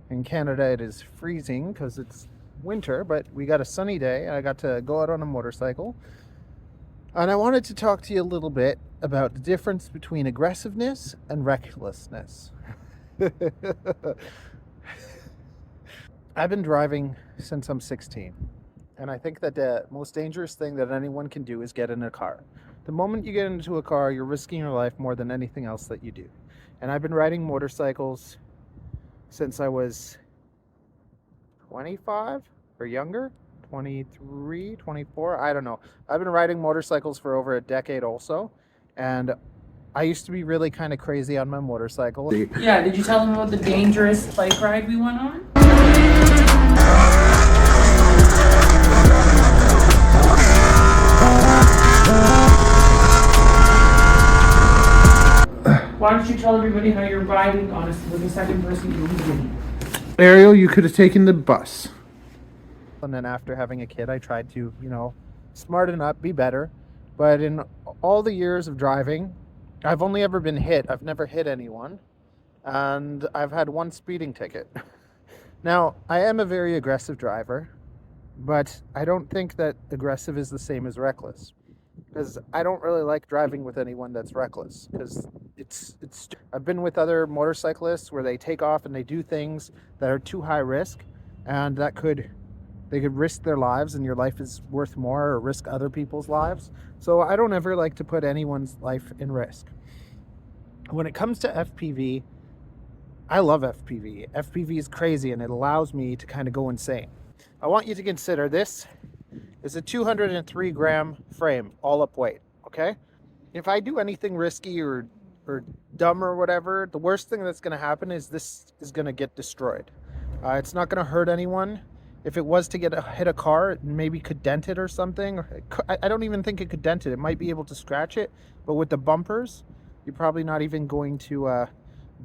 In Canada, it is freezing because it's winter, but we got a sunny day. I got to go out on a motorcycle. And I wanted to talk to you a little bit about the difference between aggressiveness and recklessness. I've been driving since I'm 16. And I think that the most dangerous thing that anyone can do is get in a car. The moment you get into a car, you're risking your life more than anything else that you do. And I've been riding motorcycles since I was 25 or younger, 23, 24, I don't know. I've been riding motorcycles for over a decade also. And I used to be really kind of crazy on my motorcycle. Yeah, did you tell them about the dangerous bike ride we went on? Why don't you tell everybody how you're riding, honestly, with the second person you lead? Ariel, you could have taken the bus. And then after having a kid, I tried to, smarten up, be better. But in all the years of driving, I've only ever been hit. I've never hit anyone. And I've had one speeding ticket. Now, I am a very aggressive driver, but I don't think that aggressive is the same as reckless. Because I don't really like driving with anyone that's reckless. Because it's I've been with other motorcyclists where they take off and they do things that are too high risk, and they could risk their lives, and your life is worth more, or risk other people's lives. So I don't ever like to put anyone's life in risk. When it comes to FPV, I love FPV. FPV is crazy, and it allows me to kind of go insane. I want you to consider this is a 203 gram frame, all up weight, okay? If I do anything risky or dumb or whatever, the worst thing that's going to happen is this is going to get destroyed. It's not going to hurt anyone. If it was to hit a car, it maybe could dent it or something. I don't even think it could dent it. It might be able to scratch it, but with the bumpers, you're probably not even going to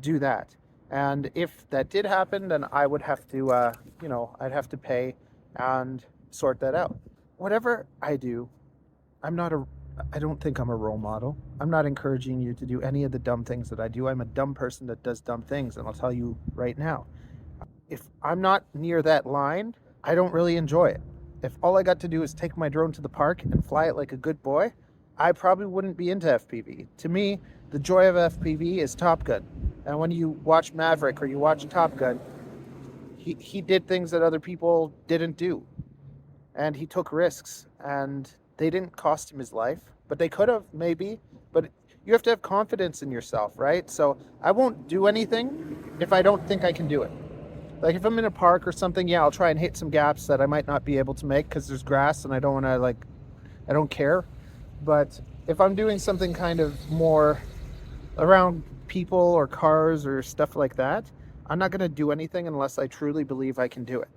do that. And if that did happen, then I would have to, I'd have to pay and sort that out. Whatever I do, I don't think I'm a role model. I'm not encouraging you to do any of the dumb things that I do. I'm a dumb person that does dumb things, and I'll tell you right now. If I'm not near that line, I don't really enjoy it. If all I got to do is take my drone to the park and fly it like a good boy, I probably wouldn't be into FPV. To me, the joy of FPV is Top Gun. And when you watch Maverick or you watch Top Gun, he did things that other people didn't do. And he took risks, and they didn't cost him his life, but they could have, maybe. But you have to have confidence in yourself, right? So I won't do anything if I don't think I can do it. Like if I'm in a park or something, yeah, I'll try and hit some gaps that I might not be able to make because there's grass and I don't want to, I don't care. But if I'm doing something kind of more around people or cars or stuff like that, I'm not going to do anything unless I truly believe I can do it.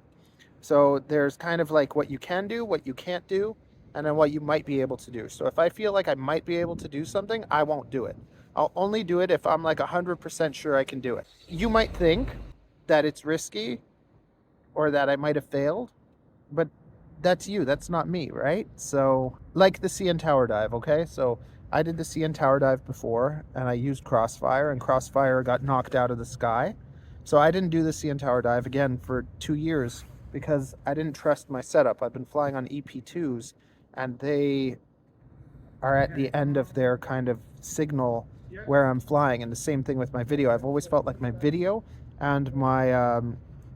So there's kind of like what you can do, what you can't do, and then what you might be able to do. So if I feel like I might be able to do something, I won't do it. I'll only do it if I'm like 100% sure I can do it. You might think that it's risky or that I might have failed, but that's you, that's not me, right? So like the CN Tower Dive, okay? So I did the CN Tower Dive before, and I used Crossfire, and Crossfire got knocked out of the sky. So I didn't do the CN Tower Dive again for 2 years because I didn't trust my setup. I've been flying on EP2s, and they are at the end of their kind of signal where I'm flying. And the same thing with my video. I've always felt like my video and my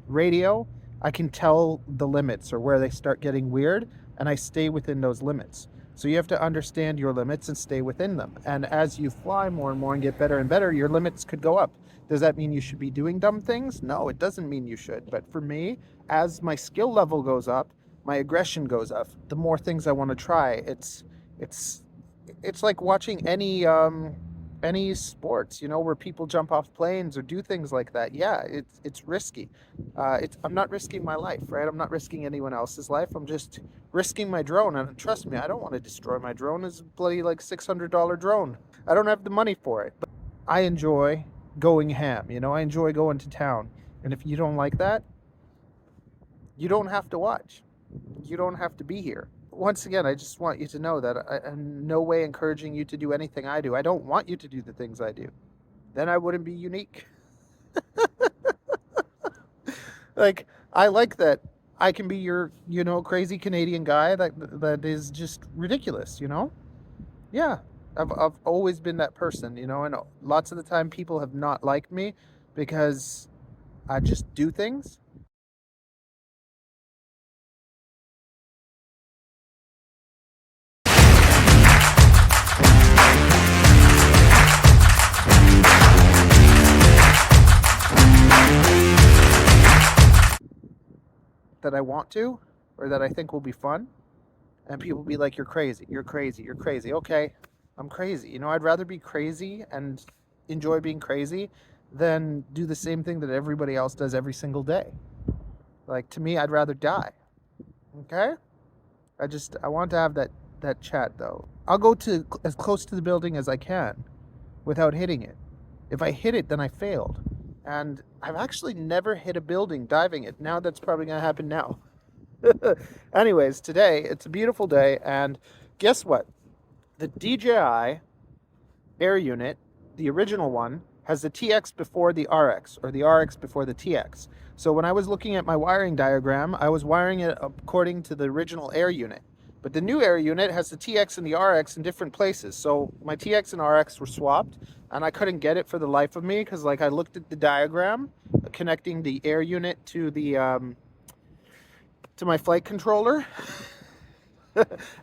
radio, I can tell the limits or where they start getting weird, and I stay within those limits. So you have to understand your limits and stay within them. And as you fly more and more and get better and better, your limits could go up. Does that mean you should be doing dumb things? No, it doesn't mean you should. But for me, as my skill level goes up, my aggression goes up. The more things I want to try. It's like watching any sports, where people jump off planes or do things like that. Yeah, it's risky. I'm not risking my life, right? I'm not risking anyone else's life. I'm just risking my drone. And trust me, I don't want to destroy my drone. It's a bloody like $600 drone. I don't have the money for it, but I enjoy going ham. I enjoy going to town. And if you don't like that, you don't have to watch. You don't have to be here. Once again, I just want you to know that I'm in no way encouraging you to do anything I do. I don't want you to do the things I do. Then I wouldn't be unique. Like, I like that I can be your, crazy Canadian guy that is just ridiculous, Yeah. I've always been that person, and lots of the time people have not liked me because I just do things. That I want to, or that I think will be fun. And people be like, you're crazy, you're crazy, you're crazy. Okay, I'm crazy. I'd rather be crazy and enjoy being crazy than do the same thing that everybody else does every single day. Like, to me, I'd rather die. Okay? I want to have that chat though. I'll go to as close to the building as I can without hitting it. If I hit it, then I failed. And I've actually never hit a building diving it. Now that's probably going to happen now. Anyways, today it's a beautiful day, and guess what? The DJI Air unit, the original one, has the TX before the RX, or the RX before the TX. So when I was looking at my wiring diagram, I was wiring it according to the original Air unit. But the new Air unit has the TX and the RX in different places. So my TX and RX were swapped, and I couldn't get it for the life of me because, like, I looked at the diagram connecting the Air unit to the to my flight controller,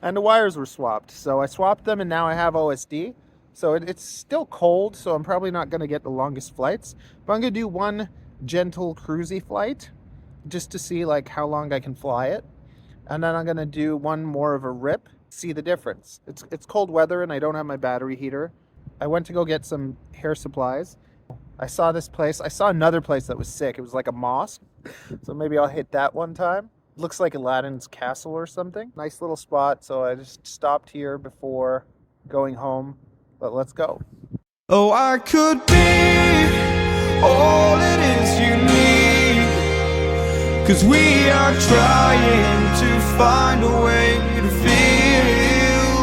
and the wires were swapped. So I swapped them, and now I have OSD. So it's still cold, so I'm probably not going to get the longest flights. But I'm going to do one gentle cruisy flight just to see like how long I can fly it. And then I'm going to do one more of a rip, see the difference. It's cold weather and I don't have my battery heater. I went to go get some hair supplies. I saw this place. I saw another place that was sick. It was like a mosque. So maybe I'll hit that one time. Looks like Aladdin's castle or something. Nice little spot. So I just stopped here before going home. But let's go. Oh, I could be all it is you need, 'cause we are trying to find a way to feel.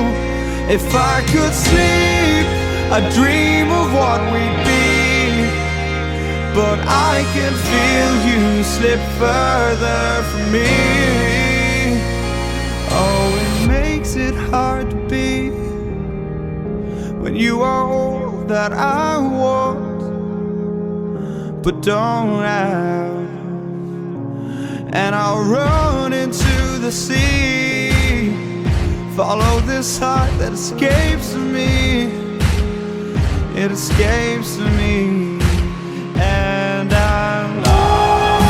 If I could sleep, I'd dream of what we'd be, but I can feel you slip further from me. Oh, it makes it hard to be when you are all that I want but don't have. And I'll run into the sea, follow this heart that escapes me. It escapes me, and I'm lost.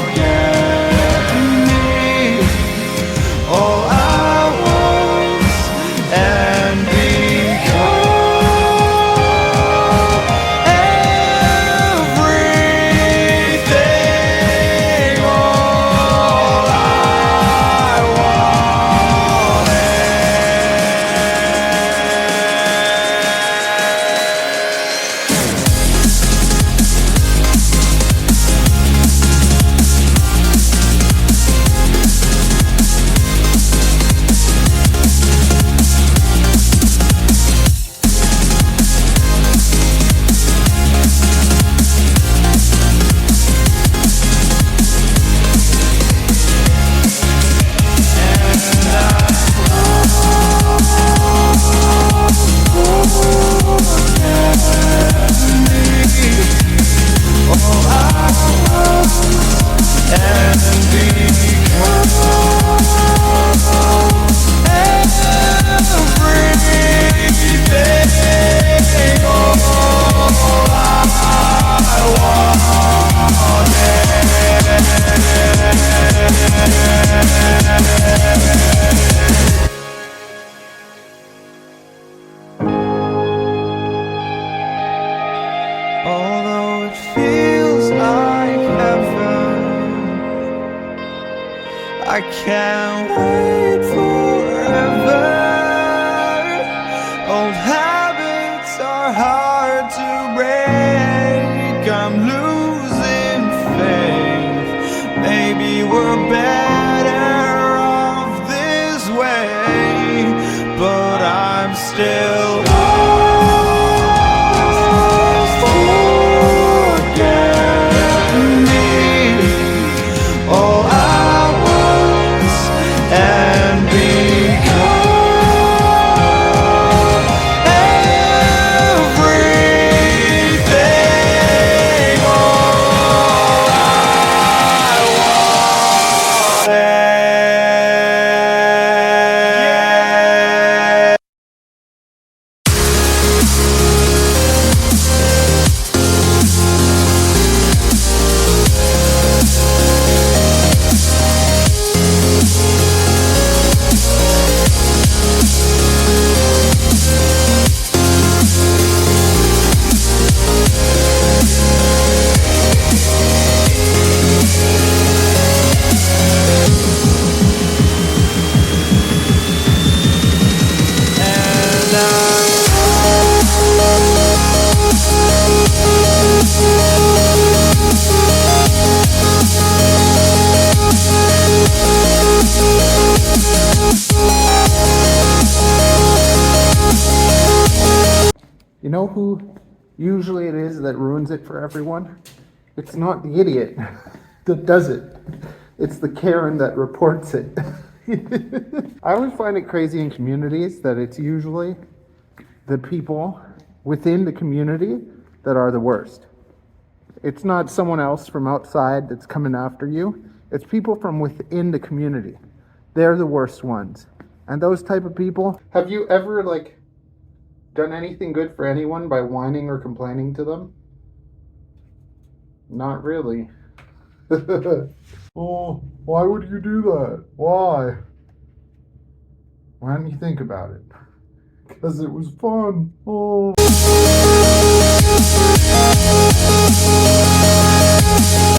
Forget me, all I was and become everything. All I although it feels like heaven, I can't wait forever. Old habits are hard to break. I'm losing faith. Maybe we're better off this way, but I'm still lost. know who usually it is that ruins it for everyone? It's not the idiot that does it. It's the Karen that reports it. I always find it crazy in communities that it's usually the people within the community that are the worst. It's not someone else from outside that's coming after you. It's people from within the community. They're the worst ones. And those type of people, have you ever done anything good for anyone by whining or complaining to them? Not really. Oh, why would you do that? Why? Why don't you think about it? Because it was fun. Oh.